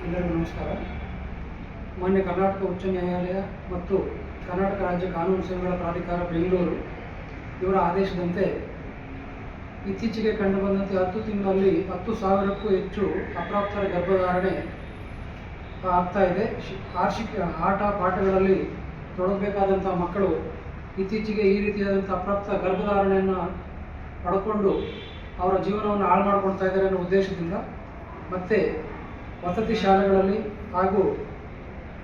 ಎಲ್ಲರಿಗೂ ನಮಸ್ಕಾರ. ಮಾನ್ಯ ಕರ್ನಾಟಕ ಉಚ್ಚ ನ್ಯಾಯಾಲಯ ಮತ್ತು ಕರ್ನಾಟಕ ರಾಜ್ಯ ಕಾನೂನು ಸೇವೆಗಳ ಪ್ರಾಧಿಕಾರ ಬೆಂಗಳೂರು ಇವರ ಆದೇಶದಂತೆ ಇತ್ತೀಚೆಗೆ ಕಂಡುಬಂದಂತೆ 10 ತಿಂಗಳಲ್ಲಿ 10,000ಕ್ಕೂ ಹೆಚ್ಚು ಅಪ್ರಾಪ್ತರ ಗರ್ಭಧಾರಣೆ ಆಗ್ತಾ ಇದೆ. ಆಟ ಪಾಠಗಳಲ್ಲಿ ತೊಡಗಬೇಕಾದಂಥ ಮಕ್ಕಳು ಇತ್ತೀಚೆಗೆ ಈ ರೀತಿಯಾದಂಥ ಅಪ್ರಾಪ್ತ ಗರ್ಭಧಾರಣೆಯನ್ನು ಪಡ್ಕೊಂಡು ಅವರ ಜೀವನವನ್ನು ಹಾಳು ಮಾಡಿಕೊಳ್ತಾ ಇದ್ದಾರೆ ಅನ್ನೋ ಉದ್ದೇಶದಿಂದ ಮತ್ತು ವಸತಿ ಶಾಲೆಗಳಲ್ಲಿ ಹಾಗೂ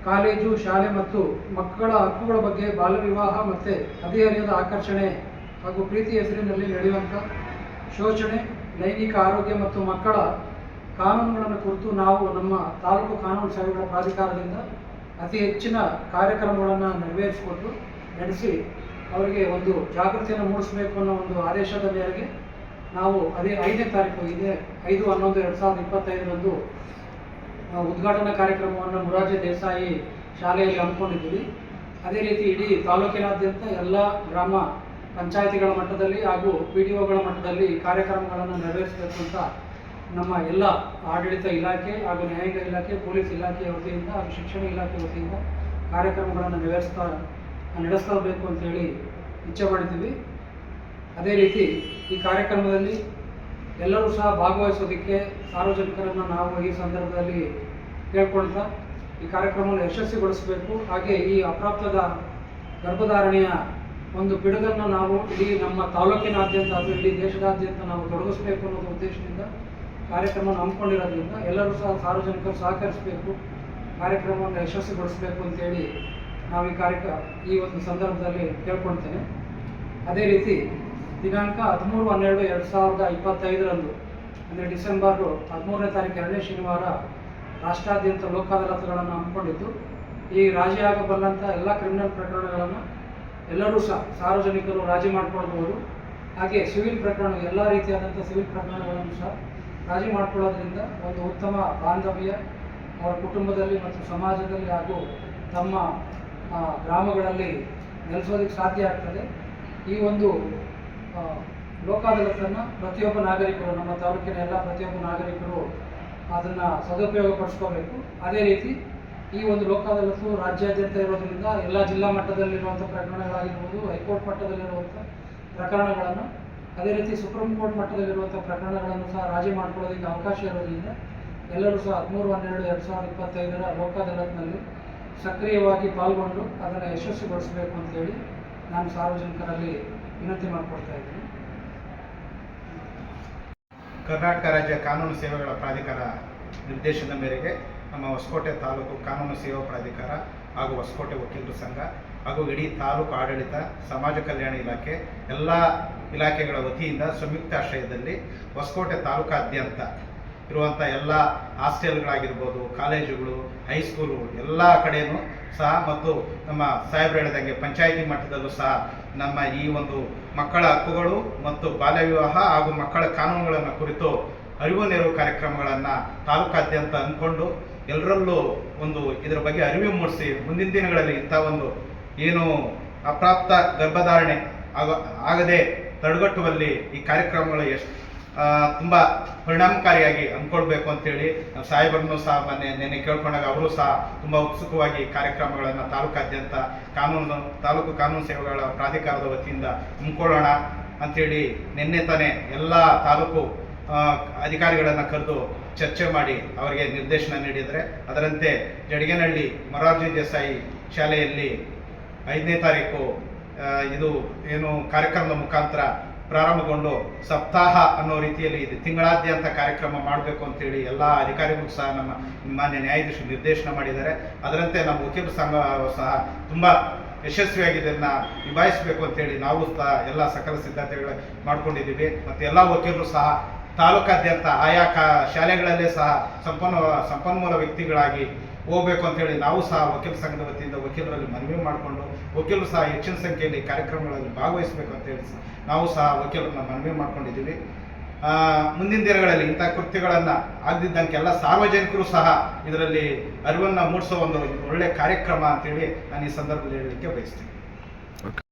ಕಾಲೇಜು ಶಾಲೆ ಮತ್ತು ಮಕ್ಕಳ ಹಕ್ಕುಗಳ ಬಗ್ಗೆ ಬಾಲ್ಯ ವಿವಾಹ ಮತ್ತು ಹದಿಹರೆಯದ ಆಕರ್ಷಣೆ ಹಾಗೂ ಪ್ರೀತಿ ಹೆಸರಿನಲ್ಲಿ ನಡೆಯುವಂಥ ಶೋಷಣೆ, ಲೈಂಗಿಕ ಆರೋಗ್ಯ ಮತ್ತು ಮಕ್ಕಳ ಕಾನೂನುಗಳನ್ನು ಕುರಿತು ನಾವು ನಮ್ಮ ತಾಲೂಕು ಕಾನೂನು ಸೇವೆಗಳ ಪ್ರಾಧಿಕಾರದಿಂದ ಅತಿ ಹೆಚ್ಚಿನ ಕಾರ್ಯಕ್ರಮಗಳನ್ನು ನಡೆಸಿ ಅವರಿಗೆ ಒಂದು ಜಾಗೃತಿಯನ್ನು ಮೂಡಿಸಬೇಕು ಅನ್ನೋ ಒಂದು ಆದೇಶದ ಮೇರೆಗೆ ನಾವು ಅದೇ 5ನೇ ತಾರೀಕು ಇದೆ 5/11/2025 ಉದ್ಘಾಟನಾ ಕಾರ್ಯಕ್ರಮವನ್ನು ಮೊರಾರ್ಜಿ ದೇಸಾಯಿ ಶಾಲೆಯಲ್ಲಿ ಹಮ್ಮಿಕೊಂಡಿದ್ದೀವಿ. ಅದೇ ರೀತಿ ಇಡೀ ತಾಲೂಕಿನಾದ್ಯಂತ ಎಲ್ಲ ಗ್ರಾಮ ಪಂಚಾಯಿತಿಗಳ ಮಟ್ಟದಲ್ಲಿ ಹಾಗೂ PDOಗಳ ಮಟ್ಟದಲ್ಲಿ ಕಾರ್ಯಕ್ರಮಗಳನ್ನು ನೆರವೇರಿಸಬೇಕು ಅಂತ ನಮ್ಮ ಎಲ್ಲ ಆಡಳಿತ ಇಲಾಖೆ ಹಾಗೂ ನ್ಯಾಯಾಂಗ ಇಲಾಖೆ, ಪೊಲೀಸ್ ಇಲಾಖೆಯ ವತಿಯಿಂದ ಹಾಗೂ ಶಿಕ್ಷಣ ಇಲಾಖೆ ವತಿಯಿಂದ ಕಾರ್ಯಕ್ರಮಗಳನ್ನು ನಡೆಸಬೇಕು ಅಂತೇಳಿ ಇಚ್ಛೆ ಮಾಡಿದ್ದೀವಿ. ಅದೇ ರೀತಿ ಈ ಕಾರ್ಯಕ್ರಮದಲ್ಲಿ ಎಲ್ಲರೂ ಸಹ ಭಾಗವಹಿಸೋದಕ್ಕೆ ಸಾರ್ವಜನಿಕರನ್ನು ನಾವು ಈ ಸಂದರ್ಭದಲ್ಲಿ ಕೇಳ್ಕೊಳ್ತಾ ಈ ಕಾರ್ಯಕ್ರಮವನ್ನು ಯಶಸ್ವಿಗೊಳಿಸಬೇಕು. ಹಾಗೆ ಈ ಅಪ್ರಾಪ್ತದ ಗರ್ಭಧಾರಣೆಯ ಒಂದು ಪಿಡುಗನ್ನು ನಾವು ಇಡೀ ನಮ್ಮ ತಾಲೂಕಿನಾದ್ಯಂತ ಹಾಗೂ ಇಡೀ ದೇಶದಾದ್ಯಂತ ನಾವು ತೊಡಗಿಸಬೇಕು ಅನ್ನೋದು ಉದ್ದೇಶದಿಂದ ಕಾರ್ಯಕ್ರಮವನ್ನು ಹಮ್ಮಿಕೊಂಡಿರೋದ್ರಿಂದ ಎಲ್ಲರೂ ಸಹ ಸಾರ್ವಜನಿಕರು ಸಹಕರಿಸಬೇಕು, ಕಾರ್ಯಕ್ರಮವನ್ನು ಯಶಸ್ವಿಗೊಳಿಸಬೇಕು ಅಂತೇಳಿ ನಾವು ಈ ಒಂದು ಸಂದರ್ಭದಲ್ಲಿ ಕೇಳ್ಕೊಳ್ತೇನೆ. ಅದೇ ರೀತಿ ದಿನಾಂಕ 13/12/2025 ಅಂದರೆ ಡಿಸೆಂಬರ್ 13ನೇ ತಾರೀಕು 2ನೇ ಶನಿವಾರ ರಾಷ್ಟ್ರಾದ್ಯಂತ ಲೋಕ ಅದಾಲತ್ಗಳನ್ನು ಹಮ್ಮಿಕೊಂಡಿದ್ದು, ಈ ರಾಜಿ ಆಗಬಲ್ಲಂಥ ಎಲ್ಲ ಕ್ರಿಮಿನಲ್ ಪ್ರಕರಣಗಳನ್ನು ಎಲ್ಲರೂ ಸಹ ಸಾರ್ವಜನಿಕರು ರಾಜಿ ಮಾಡಿಕೊಳ್ಬೋದು. ಹಾಗೆ ಸಿವಿಲ್ ಪ್ರಕರಣ ಎಲ್ಲ ರೀತಿಯಾದಂಥ ಸಿವಿಲ್ ಪ್ರಕರಣಗಳನ್ನು ಸಹ ರಾಜಿ ಮಾಡಿಕೊಳ್ಳೋದ್ರಿಂದ ಒಂದು ಉತ್ತಮ ಬಾಂಧವ್ಯ ಅವರ ಕುಟುಂಬದಲ್ಲಿ ಮತ್ತು ಸಮಾಜದಲ್ಲಿ ಹಾಗೂ ತಮ್ಮ ಗ್ರಾಮಗಳಲ್ಲಿ ನೆಲೆಸೋದಕ್ಕೆ ಸಾಧ್ಯ ಆಗ್ತದೆ. ಈ ಒಂದು ಲೋಕ ಅದಾಲತನ್ನು ಪ್ರತಿಯೊಬ್ಬ ನಾಗರಿಕರು, ನಮ್ಮ ತಾಲೂಕಿನ ಎಲ್ಲ ಪ್ರತಿಯೊಬ್ಬ ನಾಗರಿಕರು ಅದನ್ನು ಸದುಪಯೋಗ ಪಡಿಸ್ಕೋಬೇಕು. ಅದೇ ರೀತಿ ಈ ಒಂದು ಲೋಕ ಅದಾಲತು ರಾಜ್ಯಾದ್ಯಂತ ಇರೋದ್ರಿಂದ ಎಲ್ಲ ಜಿಲ್ಲಾ ಮಟ್ಟದಲ್ಲಿರುವಂಥ ಪ್ರಕರಣಗಳಾಗಿರ್ಬೋದು, ಹೈಕೋರ್ಟ್ ಮಟ್ಟದಲ್ಲಿರುವಂಥ ಪ್ರಕರಣಗಳನ್ನು, ಅದೇ ರೀತಿ ಸುಪ್ರೀಂ ಕೋರ್ಟ್ ಮಟ್ಟದಲ್ಲಿರುವಂಥ ಪ್ರಕರಣಗಳನ್ನು ಸಹ ರಾಜಿ ಮಾಡ್ಕೊಳ್ಳೋದಕ್ಕೆ ಅವಕಾಶ ಇರೋದ್ರಿಂದ ಎಲ್ಲರೂ ಸಹ 13/12/2025 ಲೋಕ ಅದಾಲತ್ನಲ್ಲಿ ಸಕ್ರಿಯವಾಗಿ ಪಾಲ್ಗೊಂಡು ಅದನ್ನು ಯಶಸ್ವಿಗೊಳಿಸಬೇಕು ಅಂತೇಳಿ ನಾನು ಸಾರ್ವಜನಿಕರಲ್ಲಿ ವಿನಂತಿ ಮಾಡಿಕೊಡ್ತಾ ಇದ್ದೀನಿ. ಕರ್ನಾಟಕ ರಾಜ್ಯ ಕಾನೂನು ಸೇವೆಗಳ ಪ್ರಾಧಿಕಾರ ನಿರ್ದೇಶನದ ಮೇರೆಗೆ ನಮ್ಮ ಹೊಸಕೋಟೆ ತಾಲೂಕು ಕಾನೂನು ಸೇವಾ ಪ್ರಾಧಿಕಾರ ಹಾಗೂ ಹೊಸಕೋಟೆ ವಕೀಲರ ಸಂಘ ಹಾಗೂ ಇಡೀ ತಾಲೂಕು ಆಡಳಿತ, ಸಮಾಜ ಕಲ್ಯಾಣ ಇಲಾಖೆ ಎಲ್ಲ ಇಲಾಖೆಗಳ ವತಿಯಿಂದ ಸಂಯುಕ್ತಾಶ್ರಯದಲ್ಲಿ ಹೊಸಕೋಟೆ ತಾಲೂಕಾದ್ಯಂತ ಇರುವಂಥ ಎಲ್ಲ ಹಾಸ್ಟೆಲ್ಗಳಾಗಿರ್ಬೋದು, ಕಾಲೇಜುಗಳು, ಹೈಸ್ಕೂಲು ಎಲ್ಲ ಕಡೆಯೂ ಸಹ ಮತ್ತು ನಮ್ಮ ಸಾಹೇಬ್ರು ಹೇಳಿದಂಗೆ ಪಂಚಾಯಿತಿ ಮಟ್ಟದಲ್ಲೂ ಸಹ ನಮ್ಮ ಈ ಒಂದು ಮಕ್ಕಳ ಹಕ್ಕುಗಳು ಮತ್ತು ಬಾಲ್ಯ ವಿವಾಹ ಹಾಗೂ ಮಕ್ಕಳ ಕಾನೂನುಗಳನ್ನು ಕುರಿತು ಅರಿವು ನೆರವು ಕಾರ್ಯಕ್ರಮಗಳನ್ನು ತಾಲೂಕಾದ್ಯಂತ ಅಂದ್ಕೊಂಡು ಎಲ್ಲರಲ್ಲೂ ಒಂದು ಇದರ ಬಗ್ಗೆ ಅರಿವು ಮೂಡಿಸಿ ಮುಂದಿನ ದಿನಗಳಲ್ಲಿ ಇಂಥ ಒಂದು ಏನು ಅಪ್ರಾಪ್ತ ಗರ್ಭಧಾರಣೆ ಆಗದೆ ತಡೆಗಟ್ಟುವಲ್ಲಿ ಈ ಕಾರ್ಯಕ್ರಮಗಳು ತುಂಬ ಪರಿಣಾಮಕಾರಿಯಾಗಿ ಅಂದ್ಕೊಳ್ಬೇಕು ಅಂತೇಳಿ ಸಾಹೇಬರನ್ನು ಸಹ ನೆನ್ನೆ ಕೇಳ್ಕೊಂಡಾಗ ಅವರು ಸಹ ತುಂಬ ಉತ್ಸುಕವಾಗಿ ಕಾರ್ಯಕ್ರಮಗಳನ್ನು ತಾಲೂಕಾದ್ಯಂತ ತಾಲೂಕು ಕಾನೂನು ಸೇವೆಗಳ ಪ್ರಾಧಿಕಾರದ ವತಿಯಿಂದ ಹಮ್ಮಿಕೊಳ್ಳೋಣ ಅಂಥೇಳಿ ನಿನ್ನೆ ತಾನೇ ಎಲ್ಲ ತಾಲೂಕು ಅಧಿಕಾರಿಗಳನ್ನು ಕರೆದು ಚರ್ಚೆ ಮಾಡಿ ಅವರಿಗೆ ನಿರ್ದೇಶನ ನೀಡಿದರೆ, ಅದರಂತೆ ಜಡಿಗೇನಹಳ್ಳಿ ಮೊರಾರ್ಜಿ ದೇಸಾಯಿ ಶಾಲೆಯಲ್ಲಿ 5ನೇ ತಾರೀಕು ಇದು ಏನು ಕಾರ್ಯಕ್ರಮದ ಮುಖಾಂತರ ಪ್ರಾರಂಭಗೊಂಡು ಸಪ್ತಾಹ ಅನ್ನೋ ರೀತಿಯಲ್ಲಿ ಇದು ತಿಂಗಳಾದ್ಯಂತ ಕಾರ್ಯಕ್ರಮ ಮಾಡಬೇಕು ಅಂತೇಳಿ ಎಲ್ಲ ಅಧಿಕಾರಿಗಳು ಸಹ ನಮ್ಮ ಮಾನ್ಯ ನ್ಯಾಯಾಧೀಶರು ನಿರ್ದೇಶನ ಮಾಡಿದ್ದಾರೆ. ಅದರಂತೆ ನಮ್ಮ ವಕೀಲರ ಸಂಘ ಸಹ ತುಂಬ ಯಶಸ್ವಿಯಾಗಿ ಇದನ್ನು ನಿಭಾಯಿಸಬೇಕು ಅಂತೇಳಿ ನಾವು ಸಹ ಎಲ್ಲ ಸಕಲ ಸಿದ್ಧತೆಗಳು ಮಾಡ್ಕೊಂಡಿದ್ದೀವಿ. ಮತ್ತು ಎಲ್ಲ ವಕೀಲರು ಸಹ ತಾಲೂಕಾದ್ಯಂತ ಆಯಾ ಶಾಲೆಗಳಲ್ಲೇ ಸಹ ಸಂಪನ್ಮೂಲ ವ್ಯಕ್ತಿಗಳಾಗಿ ಹೋಗಬೇಕು ಅಂತೇಳಿ ನಾವು ಸಹ ವಕೀಲ ಸಂಘದ ವತಿಯಿಂದ ವಕೀಲರಲ್ಲಿ ಮನವಿ ಮಾಡಿಕೊಂಡು ವಕೀಲರು ಸಹ ಹೆಚ್ಚಿನ ಸಂಖ್ಯೆಯಲ್ಲಿ ಕಾರ್ಯಕ್ರಮಗಳಲ್ಲಿ ಭಾಗವಹಿಸಬೇಕು ಅಂತೇಳಿ ನಾವು ಸಹ ವಕೀಲರನ್ನ ಮನವಿ ಮಾಡ್ಕೊಂಡಿದ್ದೀವಿ. ಮುಂದಿನ ದಿನಗಳಲ್ಲಿ ಇಂಥ ಕೃತ್ಯಗಳನ್ನು ಆಗದಿದ್ದಂಗೆಲ್ಲ ಸಾರ್ವಜನಿಕರು ಸಹ ಇದರಲ್ಲಿ ಅರಿವನ್ನು ಮೂಡಿಸೋ ಒಂದು ಒಳ್ಳೆಯ ಕಾರ್ಯಕ್ರಮ ಅಂತೇಳಿ ನಾನು ಈ ಸಂದರ್ಭದಲ್ಲಿ ಹೇಳಲಿಕ್ಕೆ ಬಯಸ್ತೀನಿ.